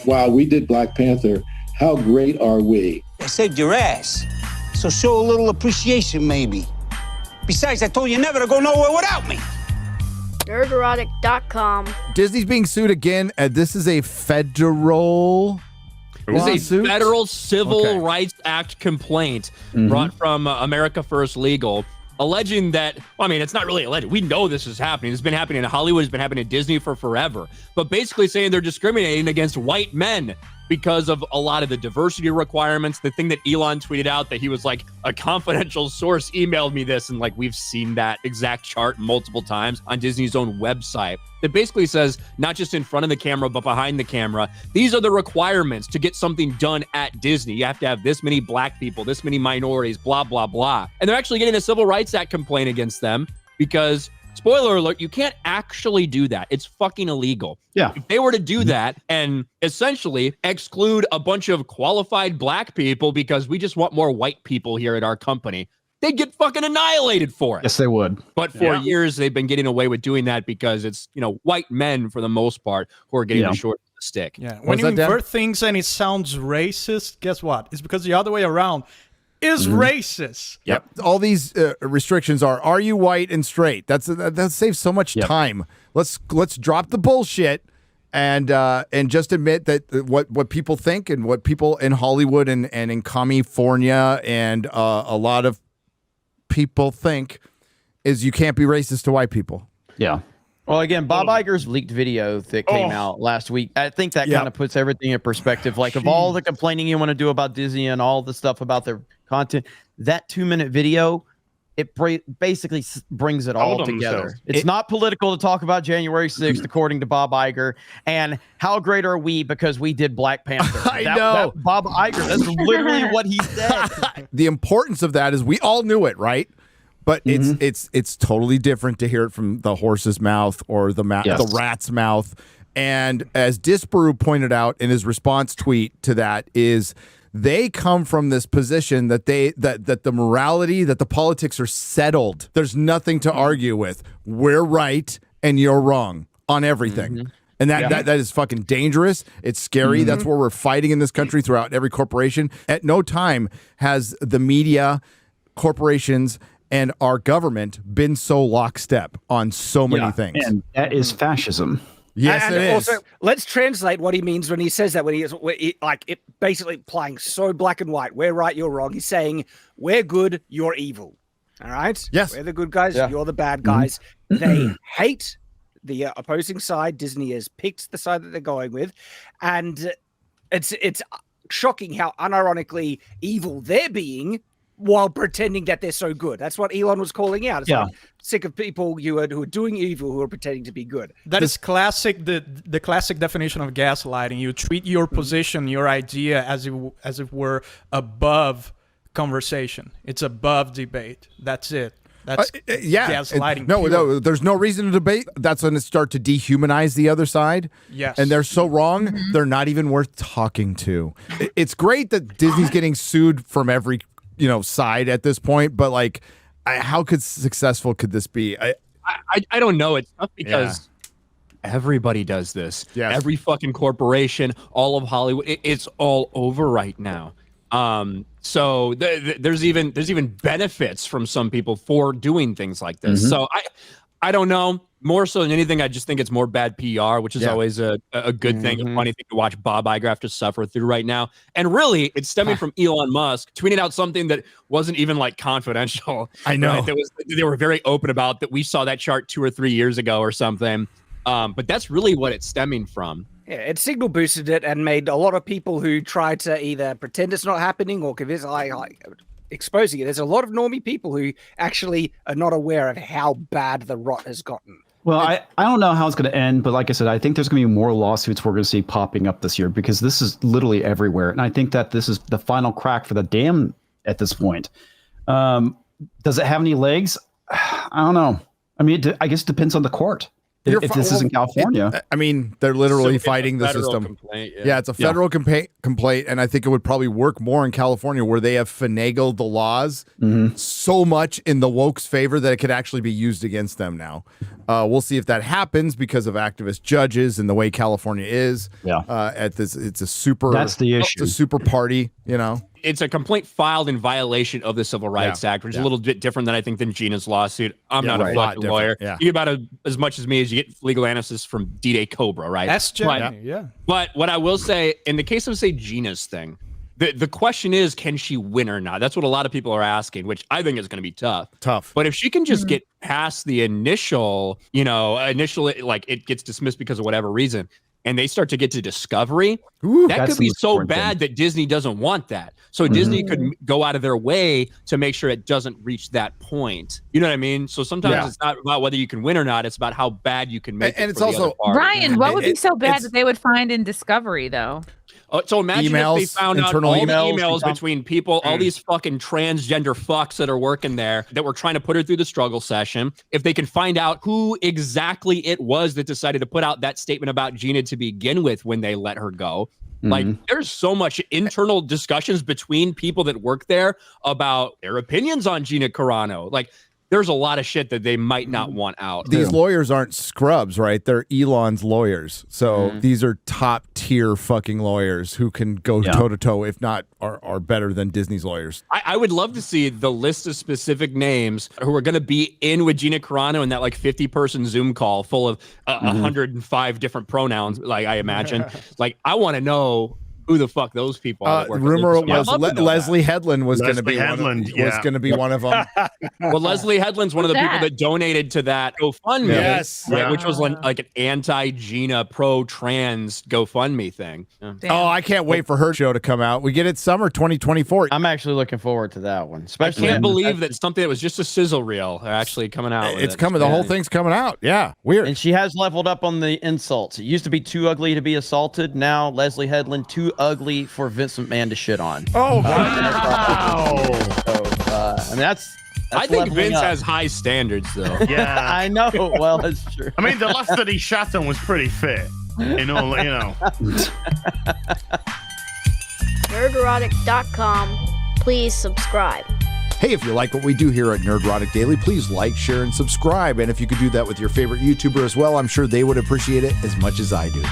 wow, we did Black Panther. How great are we? They saved your ass. So show a little appreciation, maybe. Besides, I told you never to go nowhere without me. Nerdrotic.com. Disney's being sued again. This is a federal This is a lawsuit? federal Civil Rights Act complaint brought from America First Legal, alleging that, well, I mean, it's not really alleged. We know this is happening. It's been happening in Hollywood. It's been happening in Disney for forever. But basically saying they're discriminating against white men because of a lot of the diversity requirements. The thing that Elon tweeted out, that he was like, a confidential source emailed me this, and like we've seen that exact chart multiple times on Disney's own website, that basically says, not just in front of the camera, but behind the camera, these are the requirements to get something done at Disney. You have to have this many black people, this many minorities, blah, blah, blah. And they're actually getting a Civil Rights Act complaint against them because, spoiler alert, you can't actually do that. It's fucking illegal. Yeah. If they were to do that and essentially exclude a bunch of qualified black people because we just want more white people here at our company, they'd get fucking annihilated for it. Yes, they would. But for years, they've been getting away with doing that because it's, you know, white men for the most part who are getting the short of the stick. Yeah. When you invert things and it sounds racist, guess what? It's because the other way around is racist. Yep. All these restrictions are you white and straight? That saves so much time. Let's drop the bullshit and just admit that what people think and what people in Hollywood and in California and a lot of people think is you can't be racist to white people. Yeah. Well, again, Bob Iger's leaked video that came out last week, I think that kind of puts everything in perspective. Like, of all the complaining you want to do about Disney and all the stuff about their content, that 2-minute video, it basically brings it all together. It's not political to talk about January 6th, according to Bob Iger. And how great are we because we did Black Panther? I know. Bob Iger, that's literally what he said. The importance of that is we all knew it, right? But it's totally different to hear it from the horse's mouth or the rat's mouth. And as Disparu pointed out in his response tweet to that, is they come from this position that that the morality, that the politics are settled. There's nothing to argue with. We're right and you're wrong on everything. And that is fucking dangerous. It's scary. That's where we're fighting in this country throughout every corporation. At no time has the media, corporations, and our government been so lockstep on so many things. And that is fascism. Yes, and it is. Also, let's translate what he means when he says that. When he is like it, basically playing so black and white. We're right, you're wrong. He's saying we're good, you're evil. All right. Yes, we're the good guys. You're the bad guys. They hate the opposing side. Disney has picked the side that they're going with, and it's shocking how unironically evil they're being, while pretending that they're so good. That's what Elon was calling out. It's like, sick of people who are doing evil who are pretending to be good. That is classic. The classic definition of gaslighting. You treat your position, your idea, as if were above conversation. It's above debate. That's it. That's gaslighting. No, there's no reason to debate. That's when it start to dehumanize the other side. Yes. And they're so wrong, they're not even worth talking to. It's great that Disney's getting sued from every side at this point, but like, how successful could this be? I don't know. It's tough because everybody does this. Yes. Every fucking corporation, all of Hollywood, it's all over right now. So there's even benefits from some people for doing things like this. So I don't know. More so than anything, I just think it's more bad PR, which is always a good thing, a funny thing to watch Bob Iger have to suffer through right now. And really, it's stemming from Elon Musk tweeting out something that wasn't even like confidential. I know. Right? They were very open about that. We saw that chart 2 or 3 years ago or something. But that's really what it's stemming from. Yeah, it signal boosted it and made a lot of people who try to either pretend it's not happening or convince like exposing it. There's a lot of normie people who actually are not aware of how bad the rot has gotten. Well, I don't know how it's going to end, but like I said, I think there's going to be more lawsuits we're going to see popping up this year because this is literally everywhere. And I think that this is the final crack for the dam at this point. Does it have any legs? I don't know. I mean, I guess it depends on the court. if this is in California. I mean, they're literally It's fighting the federal system. complaint, Yeah, it's a federal complaint, and I think it would probably work more in California where they have finagled the laws so much in the woke's favor that it could actually be used against them now. We'll see if that happens because of activist judges and the way California is. At this, it's a super. That's the issue. It's a super party, you know. It's a complaint filed in violation of the Civil Rights Act, which is a little bit different than I think than Gina's lawsuit. I'm not a fucking lawyer. You get about as much as me as you get legal analysis from D-Day Cobra, right? That's genuine, But what I will say, in the case of, say, Gina's thing, the question is, can she win or not? That's what a lot of people are asking, which I think is going to be tough. But if she can just get past the initial, like it gets dismissed because of whatever reason, and they start to get to discovery, that could be so bad that Disney doesn't want that. So Disney could go out of their way to make sure it doesn't reach that point. You know what I mean? So sometimes it's not about whether you can win or not. It's about how bad you can make it. And it's also, Ryan, what would be so bad that they would find in Discovery, though? So imagine emails, if they found out all the emails between people, all these fucking transgender fucks that are working there that were trying to put her through the struggle session. If they can find out who exactly it was that decided to put out that statement about Gina to begin with when they let her go. Like, there's so much internal discussions between people that work there about their opinions on Gina Carano. Like, there's a lot of shit that they might not want out. These lawyers aren't scrubs, right? They're Elon's lawyers. So these are top tier fucking lawyers who can go toe to toe, if not are better than Disney's lawyers. I would love to see the list of specific names who are going to be in with Gina Carano in that like 50-person Zoom call full of 105 different pronouns, like I imagine. Like, I want to know who the fuck those people are. Rumor was Leslie Headland was going to be one of them. Well, Leslie Headland's one of the people that donated to that GoFundMe, which was like an anti-Gina, pro-trans GoFundMe thing. Oh, I can't wait for her show to come out. We get it summer 2024. I'm actually looking forward to that one. Especially I can't believe that something that was just a sizzle reel are actually coming out. It's coming. The whole thing's coming out. Yeah, weird. And she has leveled up on the insults. It used to be too ugly to be assaulted. Now Leslie Headland, too ugly for Vince McMahon to shit on. Oh, wow. I mean, that's I think Vince has high standards, though. Yeah. I know. Well, that's true. I mean, the last that he shot on was pretty fit. In all, Nerdrotic.com. Please subscribe. Hey, if you like what we do here at Nerdrotic Daily, please like, share, and subscribe. And if you could do that with your favorite YouTuber as well, I'm sure they would appreciate it as much as I do.